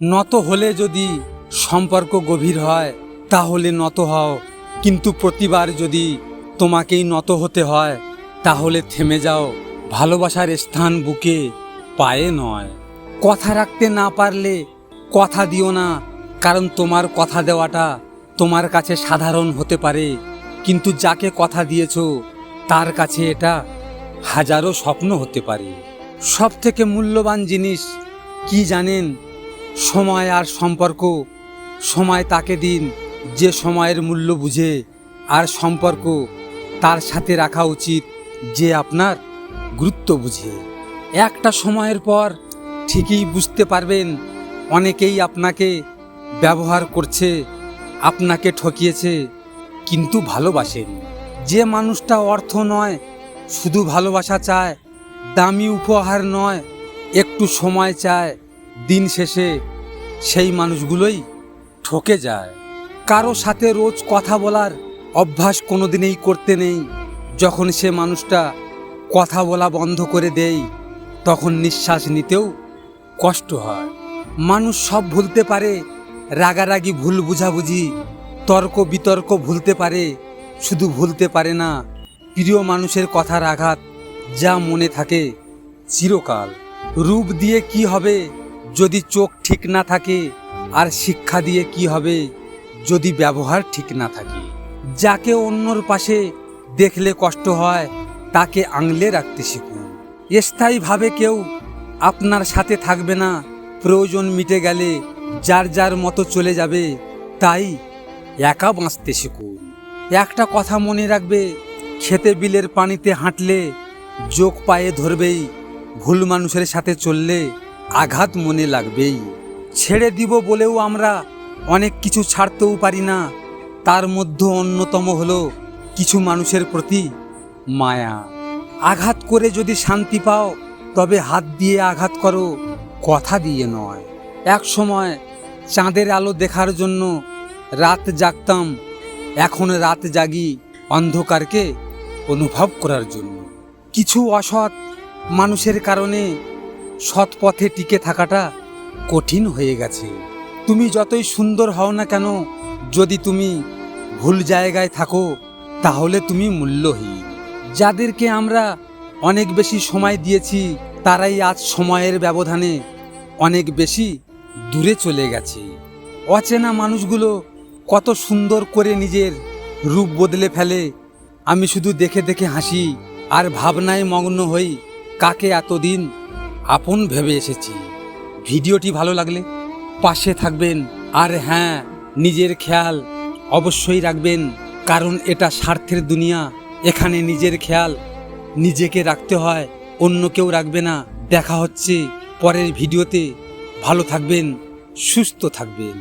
নত হলে যদি সম্পর্ক গভীর হয় তাহলে নত হও, কিন্তু প্রতিবার যদি তোমাকেই নত হতে হয় তাহলে থেমে যাও। ভালোবাসার স্থান বুকে, পায়ে নয়। কথা রাখতে না পারলে কথা দিও না, কারণ তোমার কথা দেওয়াটা তোমার কাছে সাধারণ হতে পারে, কিন্তু যাকে কথা দিয়েছো তার কাছে এটা হাজারো স্বপ্ন হতে পারে। সব থেকে মূল্যবান জিনিস কি জানেন? সময় আর সম্পর্ক। সময় তাকে দিন যে সময়ের মূল্য বুঝে, আর সম্পর্ক তার সাথে রাখা উচিত যে আপনার গুরুত্ব বুঝে। একটা সময়ের পর ঠিকই বুঝতে পারবেন অনেকেই আপনাকে ব্যবহার করছে, আপনাকে ঠকিয়েছে, কিন্তু ভালোবাসেন। যে মানুষটা অর্থ নয়, শুধু ভালোবাসা চায়, দামি উপহার নয়, একটু সময় চায়, দিন শেষে সেই মানুষগুলোই ঠকে যায়। কারো সাথে রোজ কথা বলার অভ্যাস কোনোদিনই করতে নেই। যখন সে মানুষটা কথা বলা বন্ধ করে দেয় তখন নিঃশ্বাস নিতেও কষ্ট হয়। মানুষ সব ভুলতে পারে, রাগারাগি, ভুল বুঝাবুঝি, তর্ক বিতর্ক ভুলতে পারে, শুধু ভুলতে পারে না প্রিয় মানুষের কথার আঘাত, যা মনে থাকে চিরকাল। রূপ দিয়ে কি হবে যদি চোখ ঠিক না থাকে, আর শিক্ষা দিয়ে কি হবে যদি ব্যবহার ঠিক না থাকে। যাকে অন্যর পাশে দেখলে কষ্ট হয় তাকে আঙলে রাখতে শিখুন। স্থায়ীভাবে কেউ আপনার সাথে থাকবে না, প্রয়োজন মিটে গেলে যার যার মতো চলে যাবে, তাই একা বাঁচতে শিখুন। একটা কথা মনে রাখবে, খেতে বিলের পানিতে হাঁটলে যোগ পায়ে ধরবেই, ভুল মানুষের সাথে চললে আঘাত মনে লাগবেই। ছেড়ে দিব বলেও আমরা অনেক কিছু ছাড়তেও পারি না, তার মধ্যে অন্যতম হলো কিছু মানুষের প্রতি মায়া। আঘাত করে যদি শান্তি পাও তবে হাত দিয়ে আঘাত করো, কথা দিয়ে নয়। এক সময় চাঁদের আলো দেখার জন্য রাত জাগতাম, এখন রাত জাগি অন্ধকারকে অনুভব করার জন্য। কিছু অসৎ মানুষের কারণে সৎ পথে টিকে থাকাটা কঠিন হয়ে গেছে। তুমি যতই সুন্দর হও না কেন, যদি তুমি ভুল জায়গায় থাকো তাহলে তুমি মূল্যহীন। যাদেরকে আমরা অনেক বেশি সময় দিয়েছি তারাই আজ সময়ের ব্যবধানে অনেক বেশি দূরে চলে গেছে। অচেনা মানুষগুলো কত সুন্দর করে নিজের রূপ বদলে ফেলে, আমি শুধু দেখে দেখে হাসি আর ভাবনায় মগ্ন হই কাকে এতদিন আপন ভেবে এসেছি। ভিডিওটি ভালো লাগলে পাশে থাকবেন, আর হ্যাঁ, নিজের খেয়াল অবশ্যই রাখবেন, কারণ এটা স্বার্থের দুনিয়া। এখানে নিজের খেয়াল নিজেকে রাখতে হয়, অন্য কেউ রাখবে না। দেখা হচ্ছে পরের ভিডিওতে। ভালো থাকবেন, সুস্থ থাকবেন।